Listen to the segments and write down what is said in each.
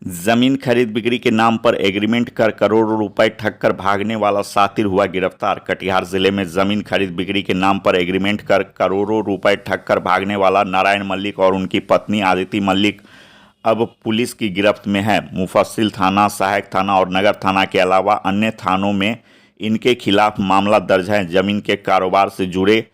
जमीन खरीद बिक्री के नाम पर एग्रीमेंट कर करोड़ों रुपए ठग कर भागने वाला सातिर हुआ गिरफ्तार। कटिहार जिले में जमीन खरीद बिक्री के नाम पर एग्रीमेंट कर करोड़ों रुपए ठग कर भागने वाला नारायण मल्लिक और उनकी पत्नी आदिति मल्लिक अब पुलिस की गिरफ्त में है। मुफस्सिल थाना, सहायक थाना और नगर थाना के अलावा अन्य थानों में इनके खिलाफ मामला दर्ज है। जमीन के कारोबार से जुड़े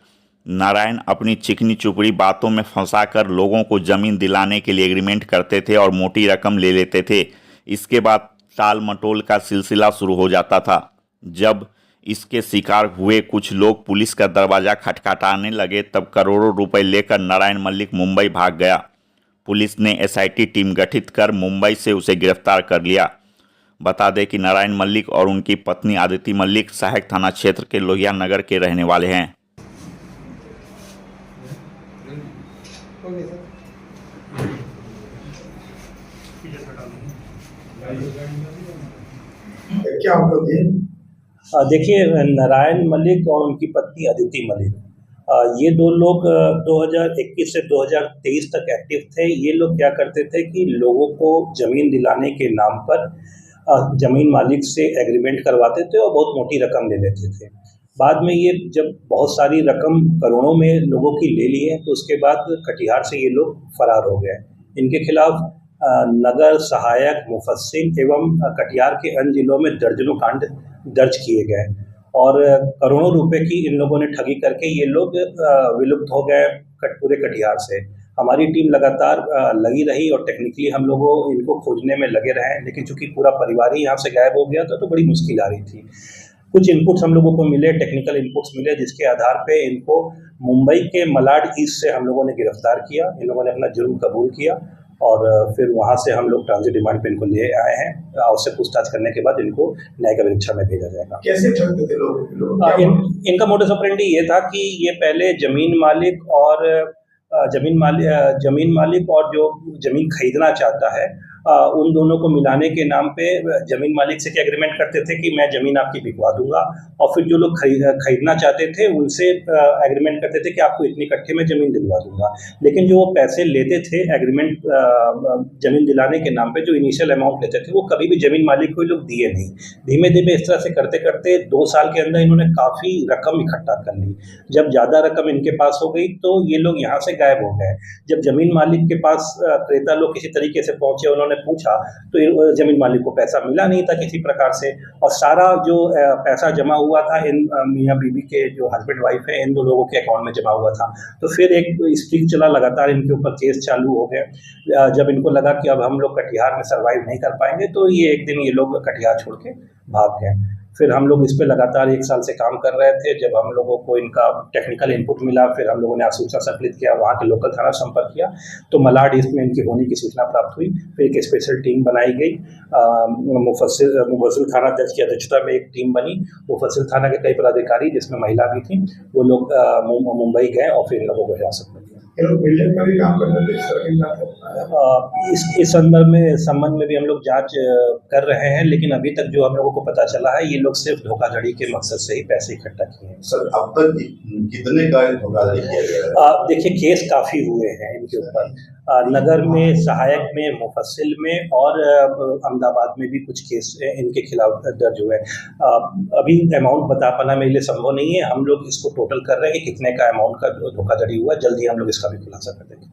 नारायण अपनी चिकनी चुपड़ी बातों में फंसाकर लोगों को जमीन दिलाने के लिए एग्रीमेंट करते थे और मोटी रकम ले लेते थे। इसके बाद टाल मटोल का सिलसिला शुरू हो जाता था। जब इसके शिकार हुए कुछ लोग पुलिस का दरवाज़ा खटखटाने लगे तब करोड़ों रुपए लेकर नारायण मल्लिक मुंबई भाग गया। पुलिस ने एसआईटी टीम गठित कर मुंबई से उसे गिरफ्तार कर लिया। बता दें कि नारायण मल्लिक और उनकी पत्नी आदिति मल्लिक सहायक थाना क्षेत्र के लोहिया नगर के रहने वाले हैं। Okay sir. क्या मतलब ये? देखिए, नारायण मल्लिक और उनकी पत्नी अदिति मल्लिक, ये दो लोग 2021 से 2023 तक एक्टिव थे। ये लोग क्या करते थे कि लोगों को ज़मीन दिलाने के नाम पर ज़मीन मालिक से एग्रीमेंट करवाते थे और बहुत मोटी रकम ले लेते थे। बाद में ये जब बहुत सारी रकम करोड़ों में लोगों की ले ली है तो उसके बाद कटिहार से ये लोग फरार हो गए। इनके खिलाफ नगर, सहायक, मुफस्सिल एवं कटिहार के अन्य जिलों में दर्जनों कांड दर्ज किए गए और करोड़ों रुपए की इन लोगों ने ठगी करके ये लोग विलुप्त हो गए पूरे कटिहार से। हमारी टीम लगातार लगी रही और टेक्निकली हम लोगों इनको खोजने में लगे रहे, लेकिन चूंकि पूरा परिवार ही यहाँ से गायब हो गया था तो बड़ी मुश्किल आ रही थी। कुछ इनपुट्स हम लोगों को मिले, टेक्निकल इनपुट्स मिले, जिसके आधार पे इनको मुंबई के मलाड ईस्ट से हम लोगों ने गिरफ्तार किया। इन लोगों ने अपना जुर्म कबूल किया और फिर वहाँ से हम लोग ट्रांजिट रिमांड पे इनको ले आए हैं। उससे पूछताछ करने के बाद इनको न्यायिक परीक्षा में भेजा जाएगा। कैसे ठगते थे लोग? इनका मोडस ऑपरेंडी ये था कि ये पहले जमीन मालिक और जो जमीन खरीदना चाहता है उन दोनों को मिलाने के नाम पे जमीन मालिक से क्या एग्रीमेंट करते थे कि मैं जमीन आपकी बिकवा दूंगा, और फिर जो लोग खरीदना चाहते थे उनसे एग्रीमेंट करते थे कि आपको इतनी कट्ठे में जमीन दिलवा दूंगा। लेकिन जो वो पैसे लेते थे एग्रीमेंट जमीन दिलाने के नाम पे, जो इनिशियल अमाउंट लेते थे, वो कभी भी जमीन मालिक को लोग दिए नहीं। धीमे धीमे इस तरह से करते करते 2 साल के अंदर इन्होंने काफ़ी रकम इकट्ठा कर ली। जब ज़्यादा रकम इनके पास हो गई तो ये लोग यहाँ से गायब हो गए। जब जमीन मालिक के पास क्रेता लोग किसी तरीके से पहुंचे, उन्होंने पूछा तो जमीन मालिक को पैसा मिला नहीं था किसी प्रकार से, और सारा जो पैसा जमा हुआ था इन मियाँ बीबी के जो हस्बैंड वाइफ है इन दो लोगों के अकाउंट में जमा हुआ था। तो फिर एक स्ट्रिक चला, लगातार इनके ऊपर केस चालू हो गए। जब इनको लगा कि अब हम लोग कटिहार में सर्वाइव नहीं कर पाएंगे तो ये एक दिन ये लोग कटिहार छोड़ के भाग गए। फिर हम लोग इस पे लगातार 1 साल से काम कर रहे थे। जब हम लोगों को इनका टेक्निकल इनपुट मिला, फिर हम लोगों ने सूचना संकलित किया, वहाँ के लोकल थाना संपर्क किया तो मलाड ईस्ट में इनकी होने की सूचना प्राप्त हुई। फिर एक स्पेशल टीम बनाई गई। मुफस्सिल थाना अध्यक्ष की अध्यक्षता में एक टीम बनी। मुफस्सिल थाना के कई पदाधिकारी, जिसमें महिला भी थी, वो लोग मुंबई गए और फिर इन लोगों को हिरासत में लिया। बिल्डिंग पर भी काम करते थे। इस संबंध में भी हम लोग जांच कर रहे हैं, लेकिन अभी तक जो हम लोगों को पता चला है ये लोग सिर्फ धोखाधड़ी के मकसद से ही पैसे इकट्ठा किए हैं। सर, अब तक कितने का धोखाधड़ी किया गया है? देखिए, केस काफ़ी हुए हैं इनके ऊपर। नगर में, सहायक में, मुफस्सिल में और अहमदाबाद में भी कुछ केस इनके खिलाफ दर्ज हुए हैं। अभी अमाउंट बता पाना मेरे लिए संभव नहीं है। हम लोग इसको टोटल कर रहे हैं कि कितने का अमाउंट का धोखाधड़ी हुआ। जल्दी हम लोग इसका भी खुलासा कर देंगे।